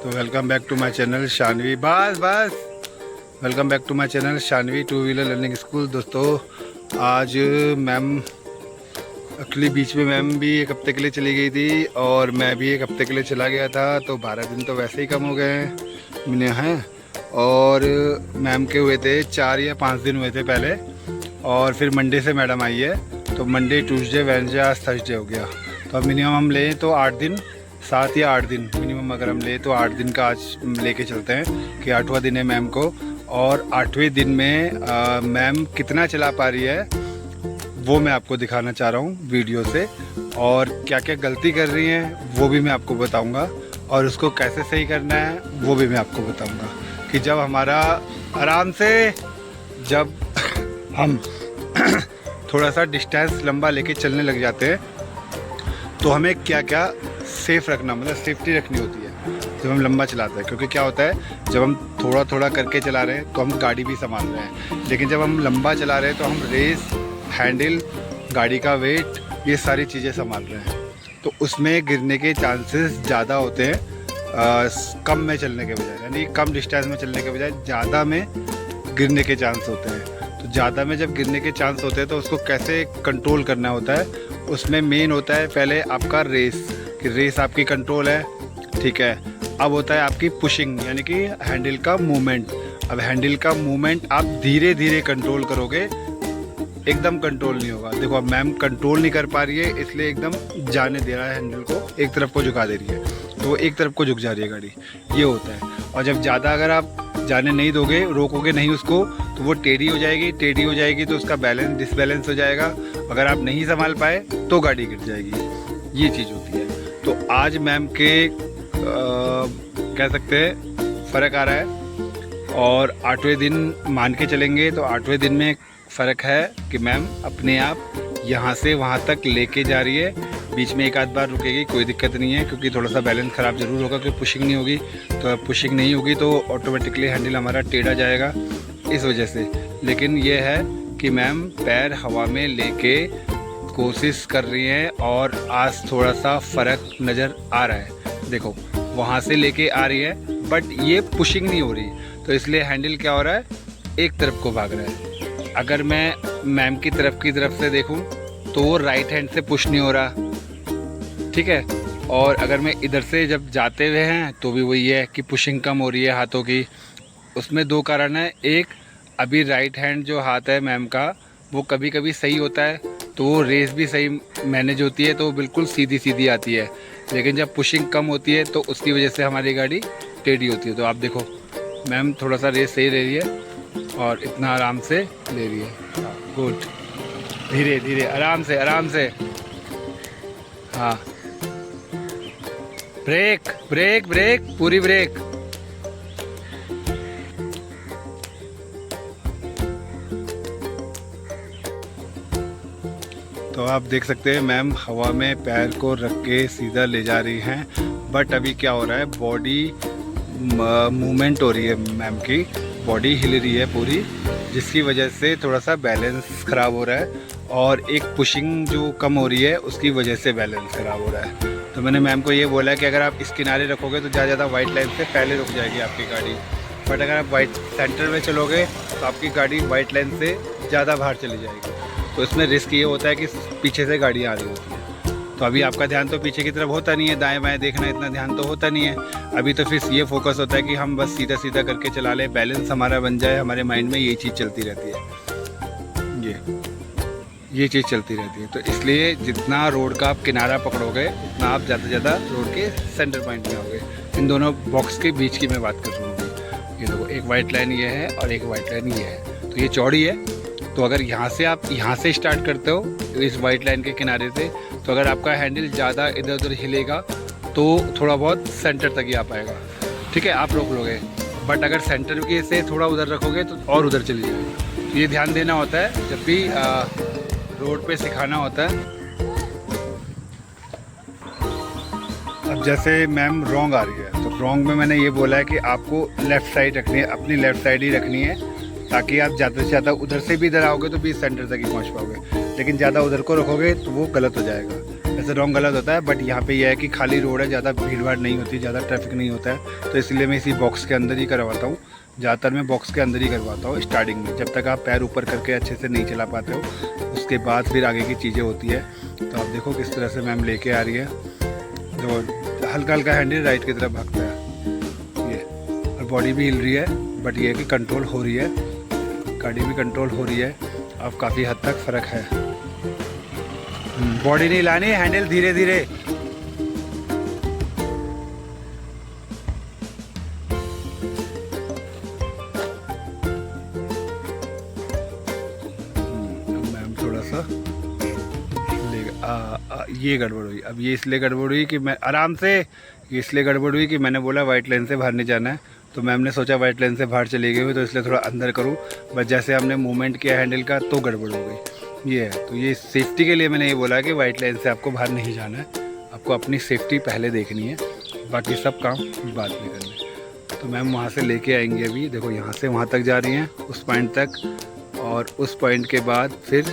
तो welcome back to my channel Shanvi welcome back to my channel Shanvi two wheeler learning school. दोस्तों आज ma'am actually बीच में ma'am भी एक हफ्ते के लिए चली गई थी और मैं भी एक हफ्ते के लिए चला गया था, तो 12 दिन तो वैसे ही कम हो गए हैं और मैम के हुए थे 4 या 5 दिन हुए थे पहले, और फिर मंडे से मैडम आई है, तो मंडे ट्यूसडे वेडनेसडे आज थर्सडे हो गया। तो अब मिनिमम हम लें तो 8 दिन, 7 या 8 दिन मिनिमम अगर हम लें तो 8 दिन का आज लेके चलते हैं कि 8वां दिन है मैम को। और 8वें दिन में मैम कितना चला पा रही है वो मैं आपको दिखाना चाह रहा हूँ वीडियो से, और क्या क्या गलती कर रही हैं वो भी मैं आपको बताऊँगा, और उसको कैसे सही करना है वो भी मैं आपको बताऊँगा कि जब हमारा आराम से जब हम थोड़ा सा डिस्टेंस लंबा लेके चलने लग जाते हैं तो हमें क्या क्या सेफ रखना, मतलब सेफ्टी रखनी होती है जब हम लंबा चलाते हैं। क्योंकि क्या होता है जब हम थोड़ा थोड़ा करके चला रहे हैं तो हम गाड़ी भी संभाल रहे हैं, लेकिन जब हम लंबा चला रहे हैं तो हम रेस, हैंडल, गाड़ी का वेट, ये सारी चीज़ें संभाल रहे हैं, तो उसमें गिरने के चांसेस ज़्यादा होते हैं कम में चलने के बजाय, यानी कम डिस्टेंस में चलने के बजाय ज़्यादा में गिरने के चांस होते हैं। तो ज़्यादा में जब गिरने के चांस होते हैं तो उसको कैसे कंट्रोल करना होता है, उसमें मेन होता है पहले आपका रेस, कि रेस आपकी कंट्रोल है, ठीक है। अब होता है आपकी पुशिंग, यानी कि हैंडल का मूवमेंट। अब हैंडल का मूवमेंट आप धीरे धीरे कंट्रोल करोगे, एकदम कंट्रोल नहीं होगा। देखो अब मैम कंट्रोल नहीं कर पा रही है, इसलिए एकदम जाने दे रहा है हैंडल को, एक तरफ को झुका दे रही है, तो वो एक तरफ को झुक जा रही है गाड़ी, ये होता है। और जब ज़्यादा अगर आप जाने नहीं दोगे, रोकोगे नहीं उसको, तो वो टेढ़ी हो जाएगी तो उसका बैलेंस डिसबैलेंस हो जाएगा। अगर आप नहीं संभाल पाए तो गाड़ी गिर जाएगी, ये चीज़ होती है। तो आज मैम के कह सकते हैं फ़र्क आ रहा है, और 8वें दिन मान के चलेंगे तो 8वें दिन में फ़र्क है कि मैम अपने आप यहाँ से वहाँ तक लेके जा रही है। बीच में एक आध बार रुकेगी, कोई दिक्कत नहीं है, क्योंकि थोड़ा सा बैलेंस ख़राब ज़रूर होगा क्योंकि पुशिंग नहीं होगी। तो पुशिंग नहीं होगी तो ऑटोमेटिकली हैंडल हमारा टेढ़ा जाएगा इस वजह से। लेकिन ये है कि मैम पैर हवा में लेके कोशिश कर रही हैं, और आज थोड़ा सा फ़र्क नज़र आ रहा है। देखो वहाँ से लेके आ रही है बट ये पुशिंग नहीं हो रही, तो इसलिए हैंडल क्या हो रहा है, एक तरफ को भाग रहा है। अगर मैं मैम की तरफ से देखूं तो वो राइट हैंड से पुश नहीं हो रहा, ठीक है। और अगर मैं इधर से जब जाते हुए हैं तो भी वही है कि पुशिंग कम हो रही है हाथों की। उसमें 2 कारण है, एक अभी राइट हैंड जो हाथ है मैम का वो कभी कभी सही होता है, तो वो रेस भी सही मैनेज होती है, तो बिल्कुल सीधी सीधी आती है। लेकिन जब पुशिंग कम होती है तो उसकी वजह से हमारी गाड़ी टेढ़ी होती है। तो आप देखो मैम थोड़ा सा रेस सही ले रही है और इतना आराम से ले रही है, गुड, धीरे धीरे आराम से, हाँ, ब्रेक ब्रेक ब्रेक, पूरी ब्रेक। तो आप देख सकते हैं मैम हवा में पैर को रख के सीधा ले जा रही हैं, बट अभी क्या हो रहा है, बॉडी मूवमेंट हो रही है, मैम की बॉडी हिल रही है पूरी, जिसकी वजह से थोड़ा सा बैलेंस ख़राब हो रहा है, और एक पुशिंग जो कम हो रही है उसकी वजह से बैलेंस ख़राब हो रहा है। तो मैंने मैम को ये बोला कि अगर आप इस किनारे रखोगे तो ज़्यादा वाइट लाइन से पहले रुक जाएगी आपकी गाड़ी, बट अगर आप वाइट सेंटर में चलोगे तो आपकी गाड़ी वाइट लाइन से ज़्यादा बाहर चली जाएगी। तो इसमें रिस्क ये होता है कि पीछे से गाड़ी आ रही होती है, तो अभी आपका ध्यान तो पीछे की तरफ होता नहीं है, दाएं बाएं देखना इतना ध्यान तो होता नहीं है। अभी तो फिर ये फोकस होता है कि हम बस सीधा सीधा करके चला लें, बैलेंस हमारा बन जाए, हमारे माइंड में यही चीज़ चलती रहती है, ये चीज़ चलती रहती है। तो इसलिए जितना रोड का आप किनारा पकड़ोगे उतना आप ज़्यादा से ज़्यादा रोड के सेंटर पॉइंट में होगे। इन दोनों बॉक्स के बीच की मैं बात कर रहा हूँ। ये देखो एक वाइट लाइन ये है और एक वाइट लाइन ये है, तो ये चौड़ी है। तो अगर यहाँ से आप यहाँ से स्टार्ट करते हो इस वाइट लाइन के किनारे से, तो अगर आपका हैंडल ज़्यादा इधर उधर हिलेगा तो थोड़ा बहुत सेंटर तक ही आ पाएगा, ठीक है, आप रोक लोगे। बट अगर सेंटर के से थोड़ा उधर रखोगे तो और उधर चली जाएगी। तो ये ध्यान देना होता है जब भी रोड पे सिखाना होता है। अब जैसे मैम रॉन्ग आ रही है, तो रॉन्ग में मैंने ये बोला है कि आपको लेफ़्ट साइड रखनी है, अपनी लेफ़्ट साइड ही रखनी है, ताकि आप ज़्यादा से ज़्यादा उधर से भी इधर आओगे तो भी सेंटर तक ही पहुंच पाओगे। लेकिन ज़्यादा उधर को रखोगे तो वो गलत हो जाएगा। ऐसे रॉन्ग गलत होता है, बट यहाँ पे यह है कि खाली रोड है, ज़्यादा भीड़ भाड़ नहीं होती, ज़्यादा ट्रैफिक नहीं होता है, तो इसलिए मैं इसी बॉक्स के अंदर ही करवाता हूँ। ज़्यादातर मैं बॉक्स के अंदर ही करवाता हूँ स्टार्टिंग में, जब तक आप पैर ऊपर करके अच्छे से नहीं चला पाते हो, उसके बाद फिर आगे की चीज़ें होती है। तो आप देखो किस तरह से मैम लेके आ रही है, जो हल्का हल्का हैंडल राइट की तरफ भागता है ये, और बॉडी भी हिल रही है, बट ये है कि कंट्रोल हो रही है, गाड़ी भी कंट्रोल हो रही है। अब काफ़ी हद तक फ़र्क है। बॉडी नहीं लानी, हैंडल धीरे धीरे। मैम थोड़ा सा ये गड़बड़ हुई। अब ये इसलिए गड़बड़ हुई कि मैं आराम से, ये इसलिए गड़बड़ हुई कि मैंने बोला वाइट लाइन से बाहर नहीं जाना है, तो मैम ने सोचा वाइट लाइन से बाहर चली गई, तो इसलिए थोड़ा अंदर करूँ, बस जैसे हमने मूवमेंट किया हैंडल का तो गड़बड़ हो गई। ये है, तो ये सेफ्टी के लिए मैंने ये बोला कि वाइट लाइन से आपको बाहर नहीं जाना है, आपको अपनी सेफ्टी पहले देखनी है, बाकी सब काम बाद में करने। तो मैम वहाँ से लेके आएंगे अभी, देखो यहाँ से वहाँ तक जा रही हैं, उस पॉइंट तक, और उस पॉइंट के बाद फिर